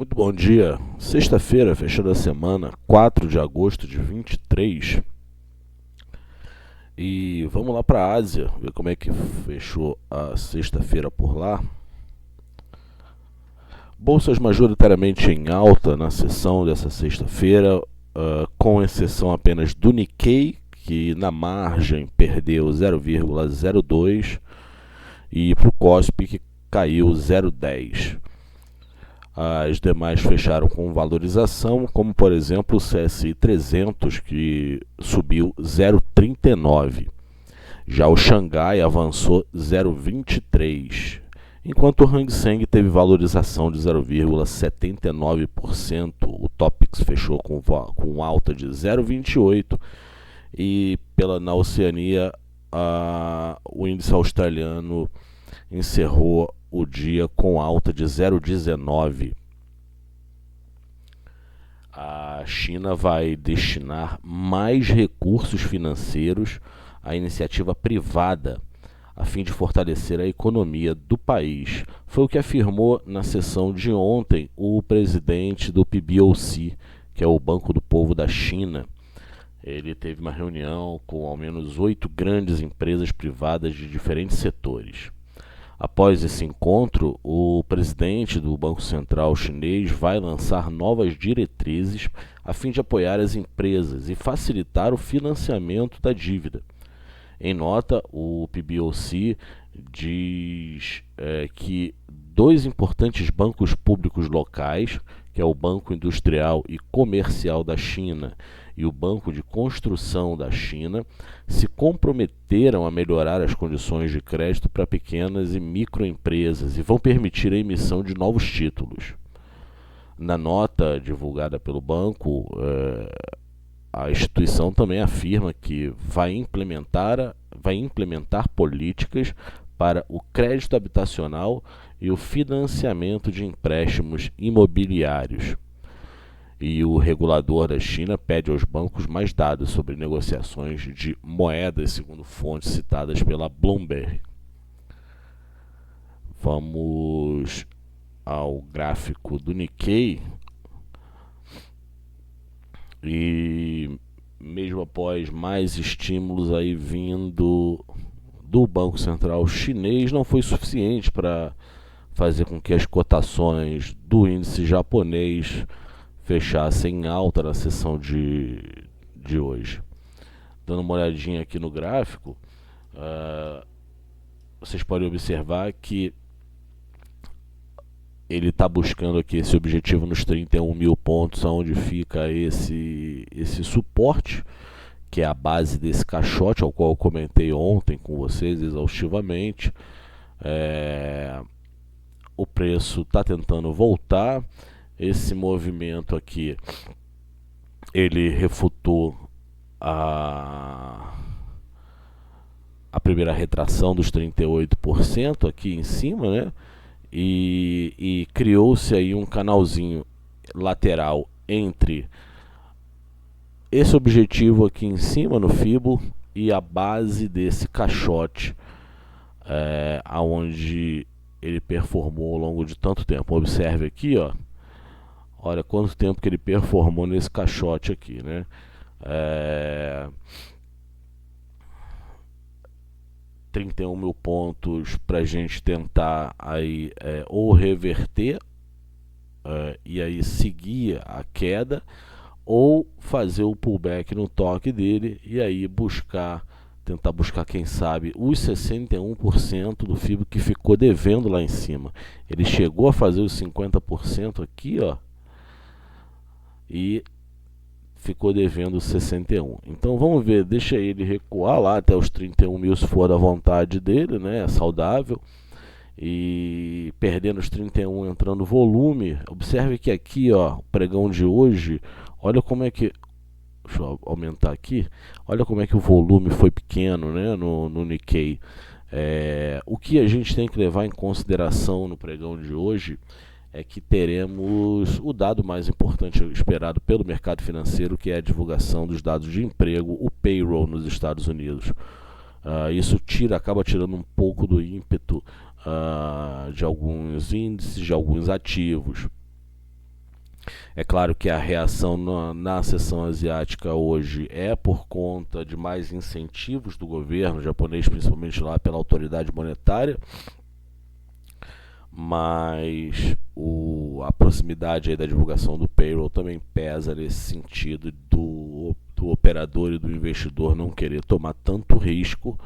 Muito bom dia. Sexta-feira, fechando a semana, 4 de agosto de 23. E vamos lá para a Ásia, ver como é que fechou a sexta-feira por lá. Bolsas majoritariamente em alta na sessão dessa sexta-feira, com exceção apenas do Nikkei, que na margem perdeu 0,02, e para o Kospi, que caiu 0,10. As demais fecharam com valorização, como por exemplo o CSI 300, que subiu 0,39. Já o Xangai avançou 0,23, enquanto o Hang Seng teve valorização de 0,79%. O Topix fechou com alta de 0,28 e na Oceania o índice australiano encerrou o dia com alta de 0,19. A China vai destinar mais recursos financeiros à iniciativa privada, a fim de fortalecer a economia do país. Foi o que afirmou na sessão de ontem o presidente do PBOC, que é o Banco do Povo da China. Ele teve uma reunião com ao menos 8 grandes empresas privadas de diferentes setores. Após esse encontro, o presidente do Banco Central chinês vai lançar novas diretrizes a fim de apoiar as empresas e facilitar o financiamento da dívida. Em nota, o PBOC diz que dois importantes bancos públicos locais, que é o Banco Industrial e Comercial da China e o Banco de Construção da China, se comprometeram a melhorar as condições de crédito para pequenas e microempresas e vão permitir a emissão de novos títulos. Na nota divulgada pelo banco, a instituição também afirma que vai implementar políticas para o crédito habitacional e o financiamento de empréstimos imobiliários. E o regulador da China pede aos bancos mais dados sobre negociações de moedas, segundo fontes citadas pela Bloomberg. Vamos ao gráfico do Nikkei. E mesmo após mais estímulos aí vindo do Banco Central chinês, não foi suficiente para fazer com que as cotações do índice japonês fechassem em alta na sessão de hoje. Dando uma olhadinha aqui no gráfico, vocês podem observar que ele está buscando aqui esse objetivo nos 31 mil pontos, onde fica esse suporte, que é a base desse caixote, ao qual eu comentei ontem com vocês exaustivamente. O preço está tentando voltar. Esse movimento aqui, ele refutou a primeira retração dos 38% aqui em cima, né? E criou-se aí um canalzinho lateral entre esse objetivo aqui em cima no Fibo e a base desse caixote, aonde ele performou ao longo de tanto tempo. Observe aqui, ó. Olha quanto tempo que ele performou nesse caixote aqui, né? 31 mil pontos para a gente tentar aí, ou reverter e aí seguir a queda, ou fazer o pullback no toque dele e aí tentar buscar, quem sabe, os 61% do FIBO que ficou devendo lá em cima. Ele chegou a fazer os 50% aqui, ó, e ficou devendo 61. Então vamos ver, deixa ele recuar lá até os 31 mil se for da vontade dele, né? É saudável. E perdendo os 31, entrando volume. Observe que aqui, ó, o pregão de hoje, olha como é que, deixa eu aumentar aqui, olha como é que o volume foi pequeno, né, no Nikkei. O que a gente tem que levar em consideração no pregão de hoje é que teremos o dado mais importante esperado pelo mercado financeiro, que é a divulgação dos dados de emprego, o payroll nos Estados Unidos. Isso acaba tirando um pouco do ímpeto de alguns índices, de alguns ativos. É claro que a reação na seção asiática hoje é por conta de mais incentivos do governo japonês, principalmente lá pela autoridade monetária, mas a proximidade aí da divulgação do payroll também pesa nesse sentido do operador e do investidor não querer tomar tanto risco,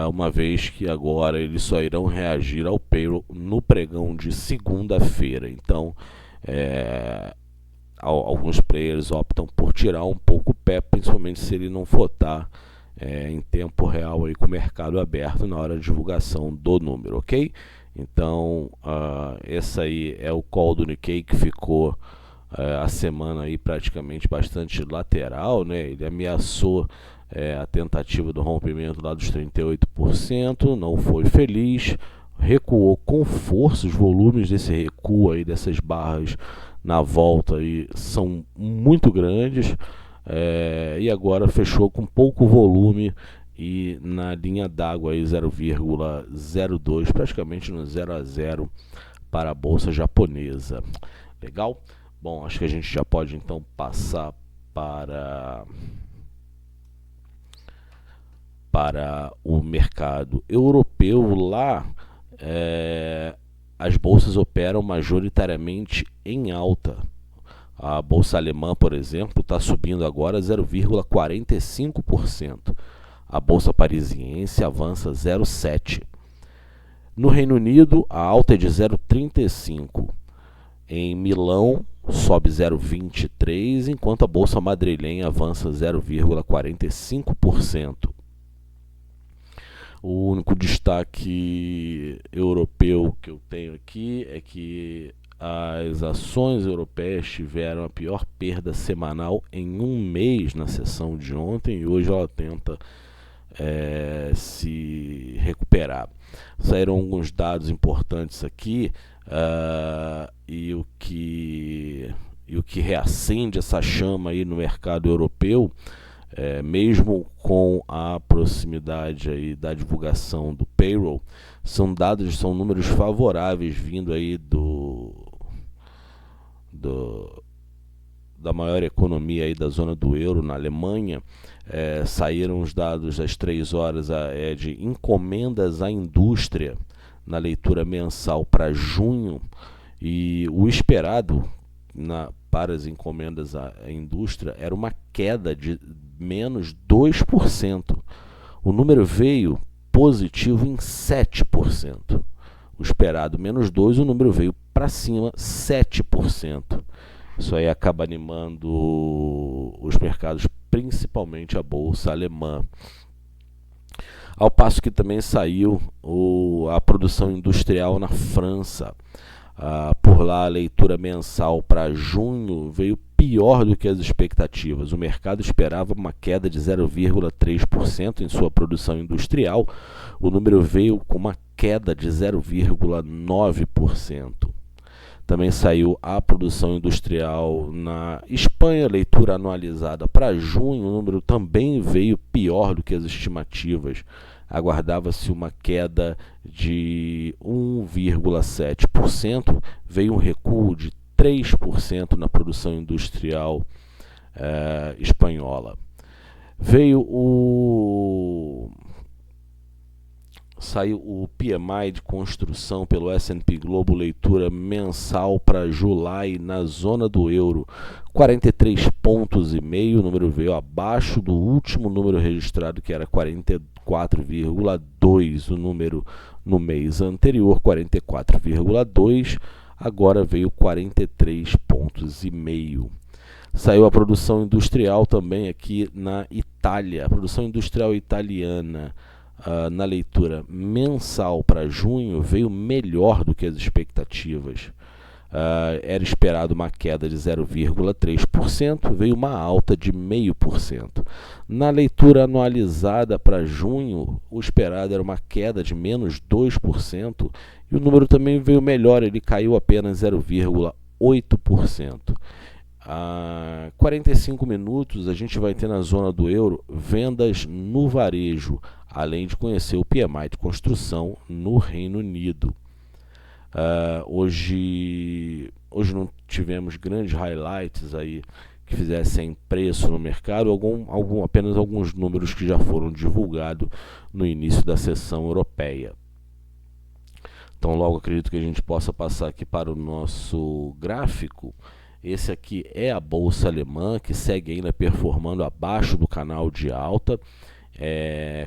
uma vez que agora eles só irão reagir ao payroll no pregão de segunda-feira. Então, alguns players optam por tirar um pouco o pé, principalmente se ele não for estar em tempo real aí com o mercado aberto na hora da divulgação do número, ok? Então, esse aí é o call do Nikkei, que ficou a semana aí praticamente bastante lateral, né? Ele ameaçou a tentativa do rompimento lá dos 38%, não foi feliz, recuou com força. Os volumes desse recuo aí, dessas barras na volta aí, são muito grandes, e agora fechou com pouco volume e na linha d'água aí 0,02, praticamente no 0 a 0 para a bolsa japonesa. Legal? Bom, acho que a gente já pode então passar para o mercado europeu. Lá as bolsas operam majoritariamente em alta. A bolsa alemã, por exemplo, está subindo agora 0,45%. A bolsa parisiense avança 0,7%. No Reino Unido, a alta é de 0,35%. Em Milão, sobe 0,23%, enquanto a bolsa madrilenha avança 0,45%. O único destaque europeu que eu tenho aqui é que as ações europeias tiveram a pior perda semanal em um mês na sessão de ontem, e hoje ela tenta se recuperar. Saíram alguns dados importantes aqui, e o que reacende essa chama aí no mercado europeu, mesmo com a proximidade aí da divulgação do payroll, são números favoráveis vindo aí da maior economia aí da zona do euro, na Alemanha. Saíram os dados às 3 horas de encomendas à indústria na leitura mensal para junho, e o esperado para as encomendas à indústria era uma queda de menos 2%. O número veio positivo em 7%. O esperado menos 2%, o número veio para cima 7%. Isso aí acaba animando os mercados, principalmente a bolsa alemã. Ao passo que também saiu a produção industrial na França. Por lá, a leitura mensal para junho veio pior do que as expectativas. O mercado esperava uma queda de 0,3% em sua produção industrial. O número veio com uma queda de 0,9%. Também saiu a produção industrial na Espanha, leitura anualizada para junho. O número também veio pior do que as estimativas. Aguardava-se uma queda de 1,7%, veio um recuo de 3% na produção industrial espanhola. Saiu o PMI de construção pelo S&P Global, leitura mensal para julho na zona do euro, 43,5 pontos. O número veio abaixo do último número registrado, que era 44,2. O número no mês anterior, 44,2. Agora veio 43,5 pontos. Saiu a produção industrial também aqui na Itália. A produção industrial italiana, na leitura mensal para junho, veio melhor do que as expectativas. Era esperado uma queda de 0,3%, veio uma alta de 0,5%. Na leitura anualizada para junho, o esperado era uma queda de menos 2%, e o número também veio melhor, ele caiu apenas 0,8%. 45 minutos a gente vai ter na zona do euro vendas no varejo, além de conhecer o PMI de construção no Reino Unido. Hoje não tivemos grandes highlights aí que fizessem preço no mercado, apenas alguns números que já foram divulgados no início da sessão europeia. Então logo acredito que a gente possa passar aqui para o nosso gráfico. Esse aqui é a bolsa alemã, que segue ainda performando abaixo do canal de alta.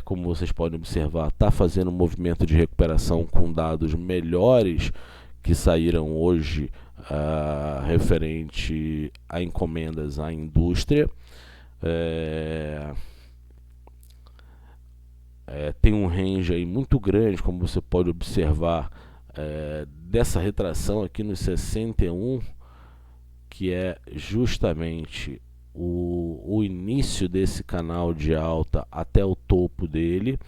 Como vocês podem observar, está fazendo um movimento de recuperação com dados melhores que saíram hoje referente a encomendas à indústria. Tem um range aí muito grande, como você pode observar, dessa retração aqui nos 61, que é justamente o início desse canal de alta até o topo dele.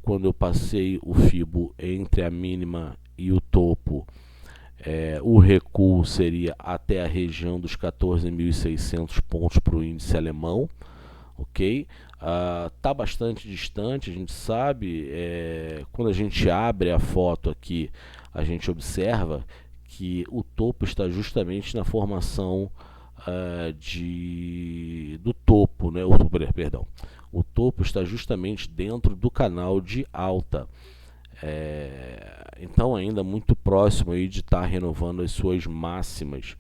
Quando eu passei o Fibo entre a mínima e o topo, o recuo seria até a região dos 14.600 pontos para o índice alemão, ok? Tá bastante distante, a gente sabe. Quando a gente abre a foto aqui, a gente observa que o topo está justamente na formação do topo, né? O topo está justamente dentro do canal de alta. Então ainda muito próximo aí de estar renovando as suas máximas.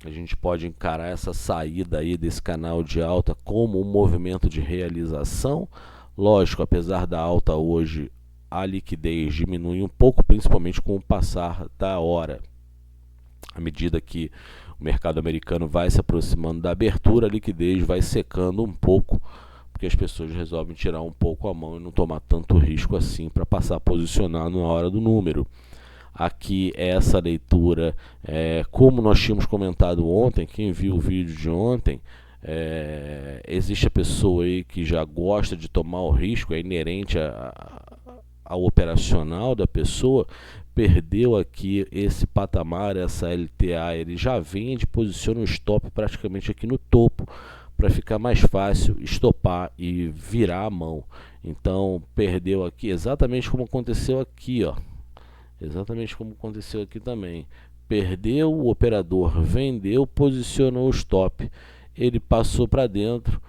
A gente pode encarar essa saída aí desse canal de alta como um movimento de realização. Lógico, apesar da alta hoje, a liquidez diminui um pouco, principalmente com o passar da hora. À medida que o mercado americano vai se aproximando da abertura, a liquidez vai secando um pouco, porque as pessoas resolvem tirar um pouco a mão e não tomar tanto risco assim para passar a posicionar na hora do número. Aqui essa leitura, como nós tínhamos comentado ontem, quem viu o vídeo de ontem, existe a pessoa aí que já gosta de tomar o risco, é inerente ao operacional da pessoa. Perdeu aqui esse patamar, essa LTA, ele já vende, posiciona o stop praticamente aqui no topo, para ficar mais fácil estopar e virar a mão. Então perdeu aqui, exatamente como aconteceu aqui, ó. Exatamente como aconteceu aqui também. Perdeu, o operador vendeu, posicionou o stop. Ele passou para dentro,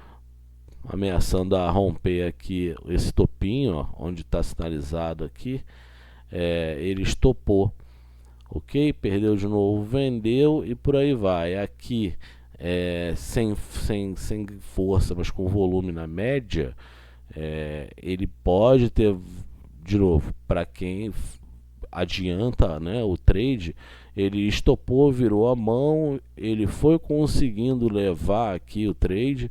ameaçando a romper aqui esse topinho, ó, onde está sinalizado aqui. Ele estopou, ok? Perdeu de novo, vendeu e por aí vai. Aqui, sem força, mas com volume na média, ele pode ter, de novo, para quem adianta, né, o trade, ele estopou, virou a mão, ele foi conseguindo levar aqui o trade,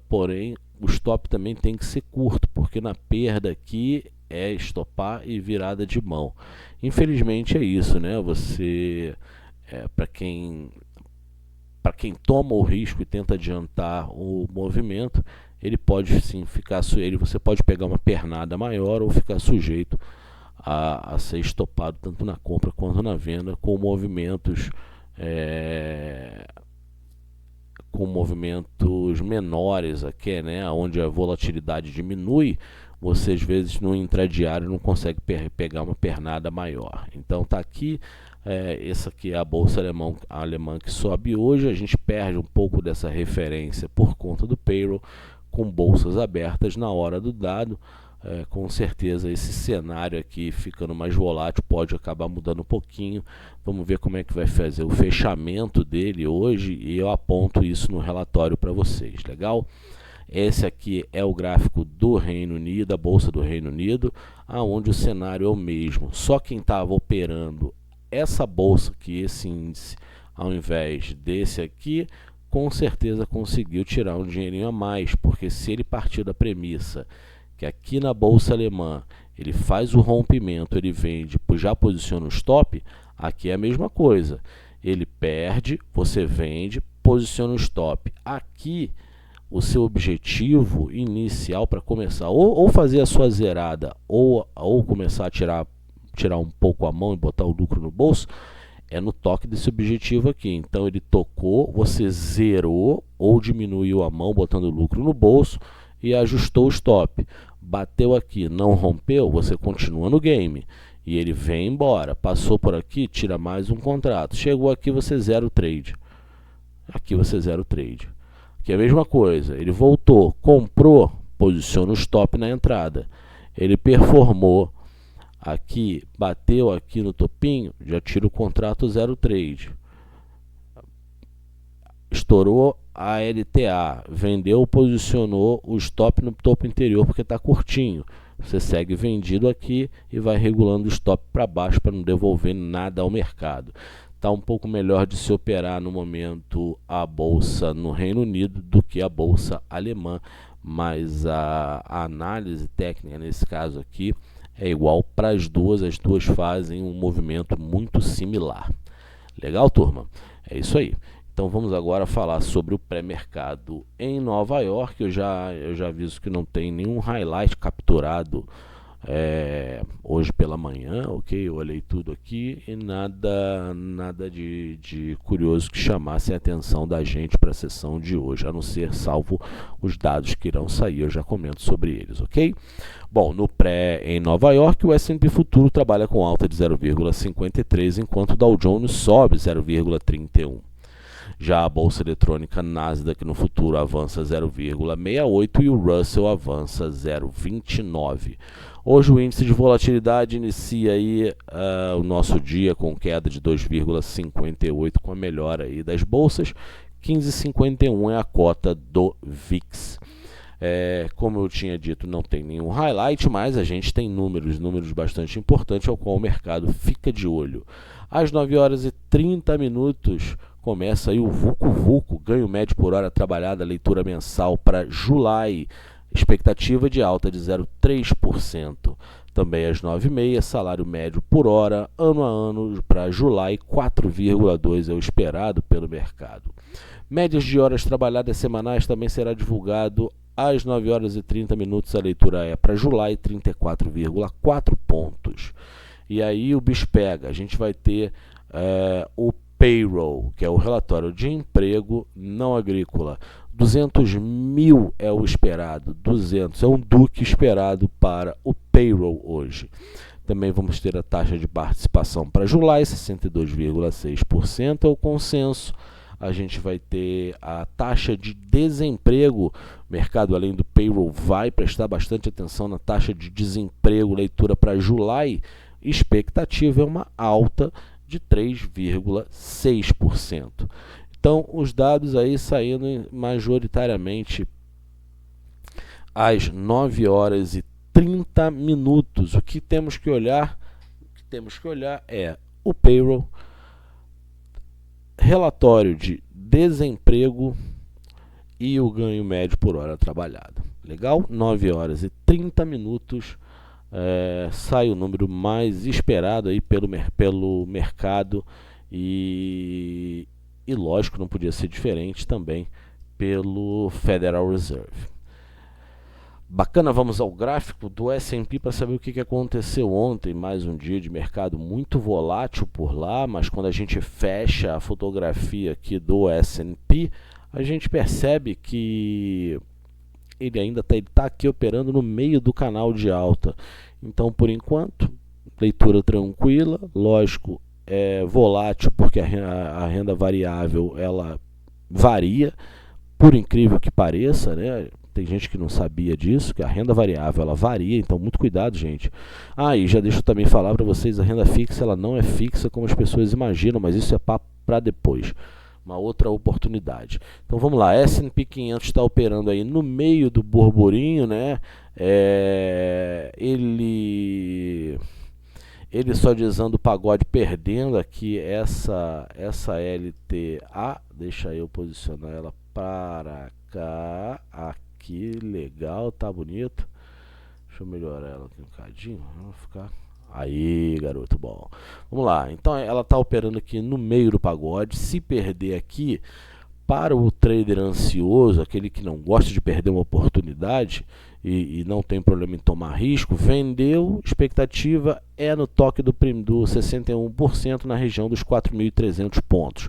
porém o stop também tem que ser curto, porque na perda aqui é estopar e virada de mão. Infelizmente é isso, né? Você, para quem toma o risco e tenta adiantar o movimento, ele pode sim ficar, você pode pegar uma pernada maior ou ficar sujeito a ser estopado tanto na compra quanto na venda, com movimentos menores aqui, né, onde a volatilidade diminui. Você às vezes no intradiário não consegue pegar uma pernada maior. Então tá aqui, essa aqui é a bolsa alemã que sobe hoje. A gente perde um pouco dessa referência por conta do payroll, com bolsas abertas na hora do dado. Com certeza esse cenário aqui ficando mais volátil pode acabar mudando um pouquinho. Vamos ver como é que vai fazer o fechamento dele hoje e eu aponto isso no relatório para vocês, legal? Esse aqui é o gráfico do Reino Unido, a bolsa do Reino Unido, aonde o cenário é o mesmo. Só quem estava operando essa bolsa aqui, esse índice, ao invés desse aqui, com certeza conseguiu tirar um dinheirinho a mais, porque se ele partiu da premissa que aqui na bolsa alemã ele faz o rompimento, ele vende, já posiciona o stop, aqui é a mesma coisa. Ele perde, você vende, posiciona o stop. Aqui o seu objetivo inicial para começar ou fazer a sua zerada ou começar a tirar um pouco a mão e botar o lucro no bolso, é no toque desse objetivo aqui. Então ele tocou, você zerou ou diminuiu a mão botando o lucro no bolso e ajustou o stop. Bateu aqui, não rompeu, você continua no game. e ele vem embora, passou por aqui, tira mais um contrato, chegou aqui, você zera o trade. Aqui você zera o trade. Aqui é a mesma coisa, ele voltou, comprou, posiciona o stop na entrada. Ele performou aqui, bateu aqui no topinho, já tira o contrato, zero trade. Estourou a LTA, vendeu, posicionou o stop no topo interior porque está curtinho. Você segue vendido aqui e vai regulando o stop para baixo para não devolver nada ao mercado. Está um pouco melhor de se operar no momento a bolsa no Reino Unido do que a bolsa alemã, mas a análise técnica nesse caso aqui é igual para as duas fazem um movimento muito similar. Legal, turma? É isso aí. Então vamos agora falar sobre o pré-mercado em Nova York. Eu já aviso que não tem nenhum highlight capturado hoje pela manhã, ok? Eu olhei tudo aqui e nada de curioso que chamasse a atenção da gente para a sessão de hoje, a não ser salvo os dados que irão sair, eu já comento sobre eles, ok? Bom, no pré em Nova York, o S&P Futuro trabalha com alta de 0,53, enquanto o Dow Jones sobe 0,31. Já a bolsa eletrônica Nasdaq no futuro avança 0,68 e o Russell avança 0,29. Hoje o índice de volatilidade inicia aí o nosso dia com queda de 2,58 com a melhora aí das bolsas. 15,51 é a cota do VIX. Como eu tinha dito, não tem nenhum highlight, mas a gente tem números bastante importantes ao qual o mercado fica de olho. Às 9 horas e 30 minutos começa aí o Vucu Vucu, ganho médio por hora trabalhada, leitura mensal para July, expectativa de alta de 0,3%. Também às 9h30, salário médio por hora, ano a ano para July, 4,2% é o esperado pelo mercado. Médias de horas trabalhadas semanais também será divulgado às 9 horas e 30 minutos, a leitura é para July, 34,4 pontos. E aí o bicho pega, a gente vai ter o payroll, que é o relatório de emprego não agrícola. 200 mil é o esperado, 200 é um duque esperado para o payroll hoje. Também vamos ter a taxa de participação para July, 62,6% é o consenso. A gente vai ter a taxa de desemprego, o mercado além do payroll vai prestar bastante atenção na taxa de desemprego, leitura para July, expectativa é uma alta de 3,6%. Então, os dados aí saindo majoritariamente às 9 horas e 30 minutos. O que temos que olhar? É o payroll, relatório de desemprego e o ganho médio por hora trabalhada. Legal? 9 horas e 30 minutos. Sai o número mais esperado aí pelo mercado e lógico, não podia ser diferente também pelo Federal Reserve. Bacana, vamos ao gráfico do S&P para saber o que aconteceu ontem. Mais um dia de mercado muito volátil por lá, mas quando a gente fecha a fotografia aqui do S&P, a gente percebe que ele ainda está aqui operando no meio do canal de alta. Então, por enquanto, leitura tranquila, lógico, é volátil porque a renda variável ela varia, por incrível que pareça, né? Tem gente que não sabia disso, que a renda variável ela varia, então muito cuidado, gente. E já deixa eu também falar para vocês, a renda fixa ela não é fixa como as pessoas imaginam, mas isso é papo para depois, uma outra oportunidade. Então vamos lá, S&P 500 está operando aí no meio do burburinho, né? Ele só dizendo o pagode perdendo aqui essa LTA, deixa eu posicionar ela para cá, aqui, legal, tá bonito. Deixa eu melhorar ela aqui um bocadinho, vamos ficar... Aí, garoto, bom. Vamos lá, então ela está operando aqui no meio do pagode. Se perder aqui, para o trader ansioso, aquele que não gosta de perder uma oportunidade e não tem problema em tomar risco, vendeu, expectativa é no toque do 61% na região dos 4.300 pontos.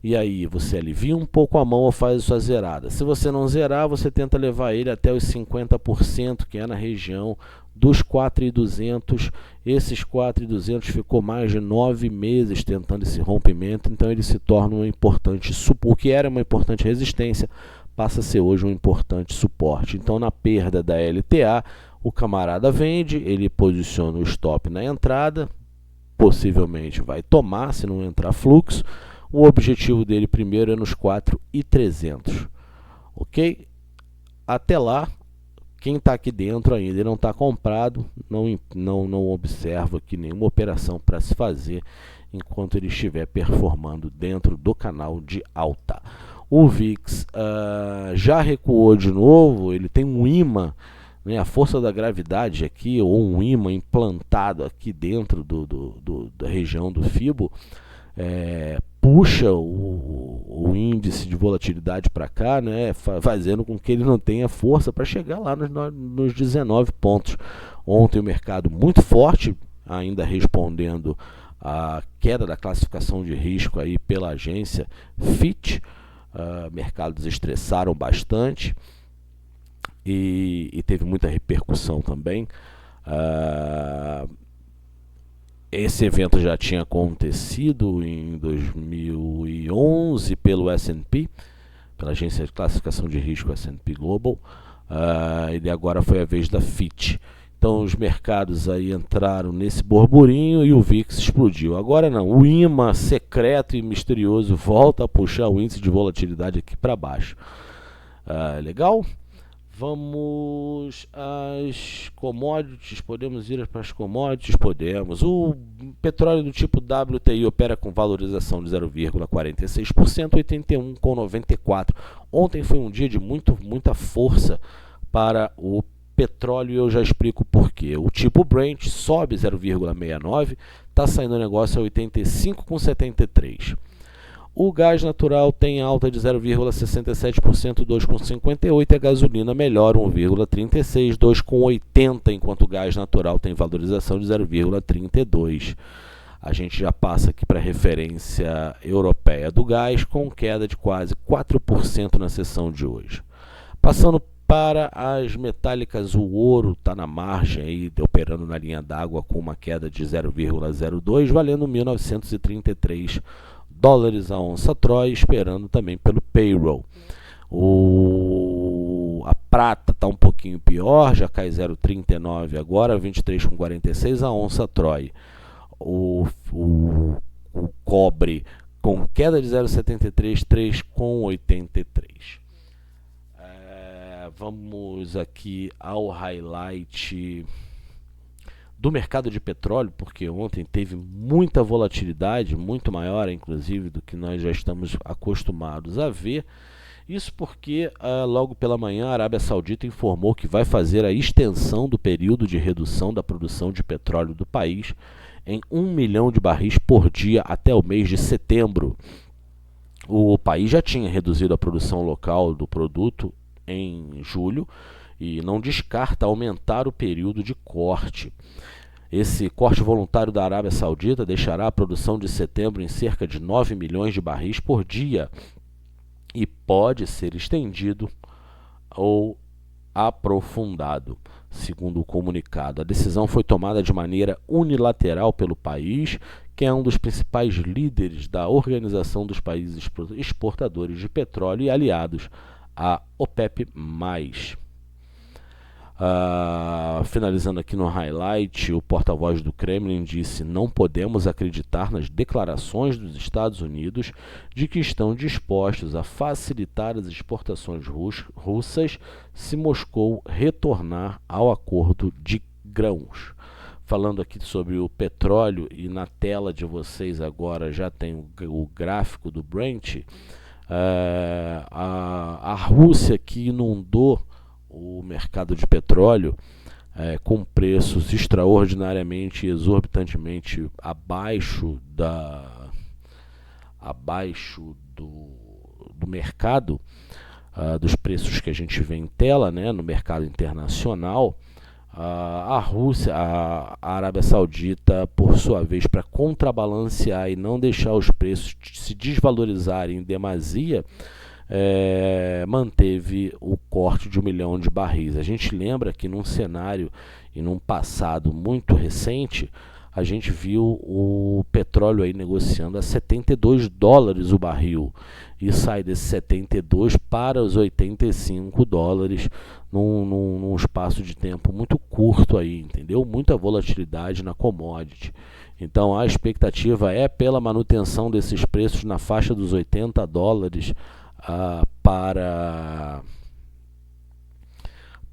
E aí você alivia um pouco a mão ou faz a sua zerada. Se você não zerar, você tenta levar ele até os 50%, que é na região dos 4.200. Esses 4.200 ficou mais de 9 meses tentando esse rompimento, então ele se torna um importante suporte. O que era uma importante resistência passa a ser hoje um importante suporte. Então, na perda da LTA, o camarada vende, ele posiciona o stop na entrada, possivelmente vai tomar se não entrar fluxo. O objetivo dele primeiro é nos 4.300, ok? Até lá, quem está aqui dentro ainda e não está comprado, não observa aqui nenhuma operação para se fazer enquanto ele estiver performando dentro do canal de alta. O VIX já recuou de novo, ele tem um imã, né, a força da gravidade aqui, ou um imã implantado aqui dentro da região do Fibo, puxa o índice de volatilidade para cá, né, fazendo com que ele não tenha força para chegar lá nos 19 pontos. Ontem o mercado muito forte, ainda respondendo a queda da classificação de risco aí pela agência Fitch. Mercados estressaram bastante e teve muita repercussão também. Esse evento já tinha acontecido em 2011 pelo S&P, pela agência de classificação de risco S&P Global, e agora foi a vez da Fitch. Então os mercados aí entraram nesse burburinho e o VIX explodiu. Agora não, o imã secreto e misterioso volta a puxar o índice de volatilidade aqui para baixo. Legal? Vamos às commodities. Podemos ir para as commodities? Podemos. O petróleo do tipo WTI opera com valorização de 0,46%, 81,94. Ontem foi um dia de muita força para o petróleo e eu já explico por quê. O tipo Brent sobe 0,69, está saindo o negócio a 85,73. O gás natural tem alta de 0,67%, 2,58, e a gasolina melhora 1,36, 2,80, enquanto o gás natural tem valorização de 0,32. A gente já passa aqui para a referência europeia do gás, com queda de quase 4% na sessão de hoje. Passando para as metálicas, o ouro está na margem, aí, operando na linha d'água com uma queda de 0,02, valendo 1.933 dólares a onça Troy, esperando também pelo payroll. A prata está um pouquinho pior, já cai 0,39 agora, 23,46 a onça Troy. O cobre com queda de 0,73, 3,83. Vamos aqui ao highlight do mercado de petróleo, porque ontem teve muita volatilidade, muito maior inclusive do que nós já estamos acostumados a ver. Isso porque logo pela manhã a Arábia Saudita informou que vai fazer a extensão do período de redução da produção de petróleo do país em 1 milhão de barris por dia até o mês de setembro. O país já tinha reduzido a produção local do produto em julho e não descarta aumentar o período de corte. Esse corte voluntário da Arábia Saudita deixará a produção de setembro em cerca de 9 milhões de barris por dia e pode ser estendido ou aprofundado, segundo o comunicado. A decisão foi tomada de maneira unilateral pelo país, que é um dos principais líderes da Organização dos Países Exportadores de Petróleo e aliados à OPEP+. Finalizando aqui no highlight, o porta-voz do Kremlin disse: não podemos acreditar nas declarações dos Estados Unidos de que estão dispostos a facilitar as exportações russas se Moscou retornar ao acordo de grãos. Falando aqui sobre o petróleo, e na tela de vocês agora já tem o gráfico do Brent. A Rússia, que inundou o mercado de petróleo com preços extraordinariamente e exorbitantemente abaixo do mercado, dos preços que a gente vê em tela, né, no mercado internacional. A Rússia, a Arábia Saudita, por sua vez, para contrabalancear e não deixar os preços se desvalorizarem em demasia, manteve o corte de 1 milhão de barris. A gente lembra que num cenário e num passado muito recente, a gente viu o petróleo aí negociando a $72 o barril e sai desses 72 para os $85 num espaço de tempo muito curto aí, entendeu? Muita volatilidade na commodity. Então a expectativa é pela manutenção desses preços na faixa dos $80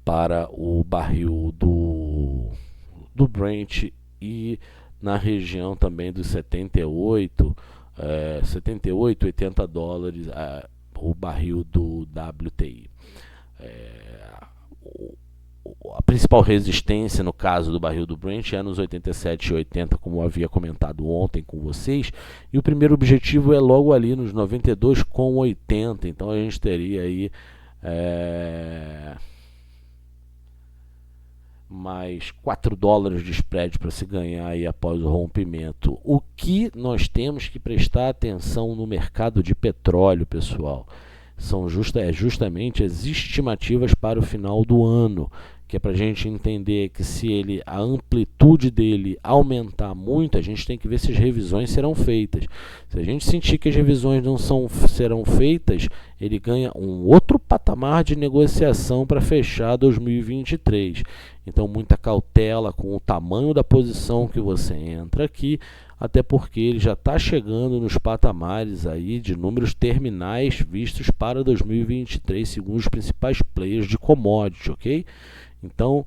para o barril do Brent e na região também dos 78, $80 o barril do WTI. A principal resistência no caso do barril do Brent é nos 87,80, como eu havia comentado ontem com vocês, e o primeiro objetivo é logo ali nos 92,80. Então a gente teria aí mais $4 de spread para se ganhar aí após o rompimento. O que nós temos que prestar atenção no mercado de petróleo, pessoal, são justamente as estimativas para o final do ano, que é para a gente entender que se a amplitude dele aumentar muito, a gente tem que ver se as revisões serão feitas. Se a gente sentir que as revisões não serão feitas, ele ganha um outro patamar de negociação para fechar 2023. Então, muita cautela com o tamanho da posição que você entra aqui, até porque ele já está chegando nos patamares aí de números terminais vistos para 2023, segundo os principais players de commodity, ok? Então,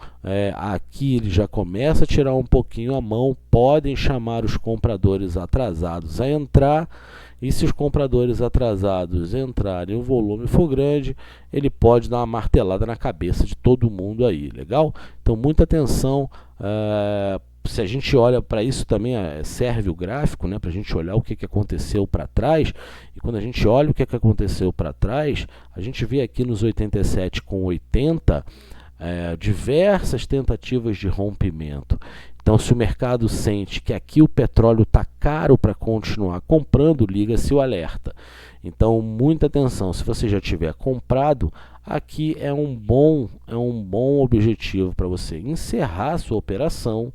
aqui ele já começa a tirar um pouquinho a mão, podem chamar os compradores atrasados a entrar, e se os compradores atrasados entrarem e o volume for grande, ele pode dar uma martelada na cabeça de todo mundo aí, legal? Então, muita atenção. Se a gente olha para isso também, serve o gráfico, né, para a gente olhar o que aconteceu para trás, e quando a gente olha o que aconteceu para trás, a gente vê aqui nos 87,80 diversas tentativas de rompimento. Então, se o mercado sente que aqui o petróleo está caro para continuar comprando, liga-se o alerta. Então, muita atenção. Se você já tiver comprado, aqui é um bom objetivo para você encerrar a sua operação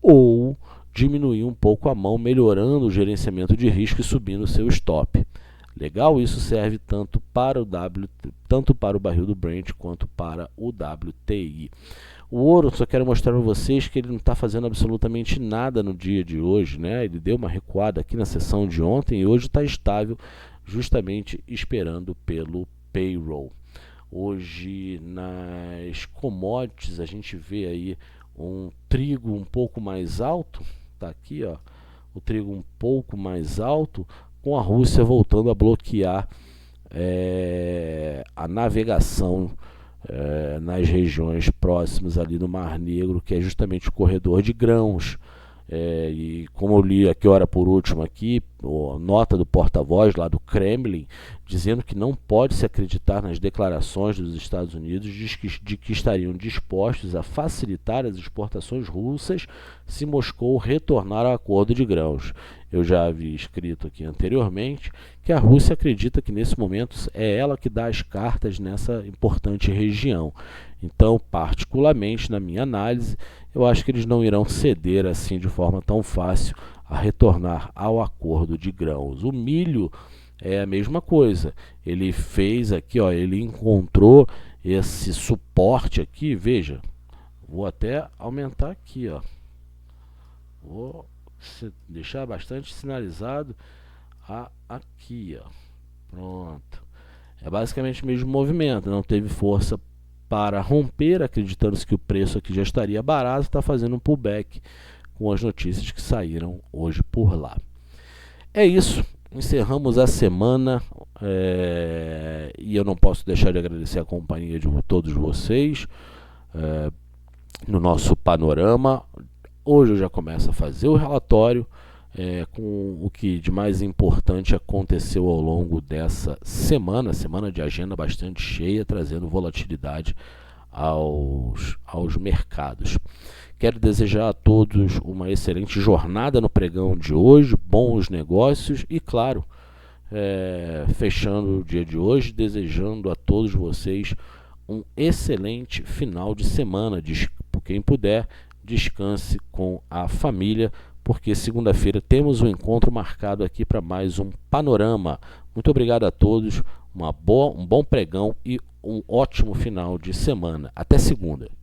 ou diminuir um pouco a mão, melhorando o gerenciamento de risco e subindo o seu stop. Legal? Isso serve tanto para o barril do Brent quanto para o WTI. O ouro, só quero mostrar para vocês que ele não está fazendo absolutamente nada no dia de hoje, né? Ele deu uma recuada aqui na sessão de ontem e hoje está estável, justamente esperando pelo payroll. Hoje, nas commodities, a gente vê aí um trigo um pouco mais alto, tá aqui, ó, o trigo um pouco mais alto, com a Rússia voltando a bloquear a navegação nas regiões próximas ali do Mar Negro, que é justamente o corredor de grãos. E como eu li aqui, hora por último aqui, a nota do porta-voz lá do Kremlin, dizendo que não pode se acreditar nas declarações dos Estados Unidos de que estariam dispostos a facilitar as exportações russas se Moscou retornar ao acordo de grãos. Eu já havia escrito aqui anteriormente que a Rússia acredita que nesse momento é ela que dá as cartas nessa importante região. Então, particularmente na minha análise, eu acho que eles não irão ceder assim de forma tão fácil a retornar ao acordo de grãos. O milho é a mesma coisa. Ele fez aqui, ó, ele encontrou esse suporte aqui, veja. Vou até aumentar aqui, ó. Vou deixar bastante sinalizado aqui, ó. Pronto. É basicamente o mesmo movimento, não teve força para romper, acreditando-se que o preço aqui já estaria barato, está fazendo um pullback com as notícias que saíram hoje por lá. É isso, encerramos a semana e eu não posso deixar de agradecer a companhia de todos vocês no nosso panorama. Hoje eu já começo a fazer o relatório com o que de mais importante aconteceu ao longo dessa semana de agenda bastante cheia, trazendo volatilidade aos mercados. Quero desejar a todos uma excelente jornada no pregão de hoje, bons negócios e, claro, fechando o dia de hoje, desejando a todos vocês um excelente final de semana. Quem puder, descanse com a família, porque segunda-feira temos um encontro marcado aqui para mais um Panorama. Muito obrigado a todos, um bom pregão e um ótimo final de semana. Até segunda.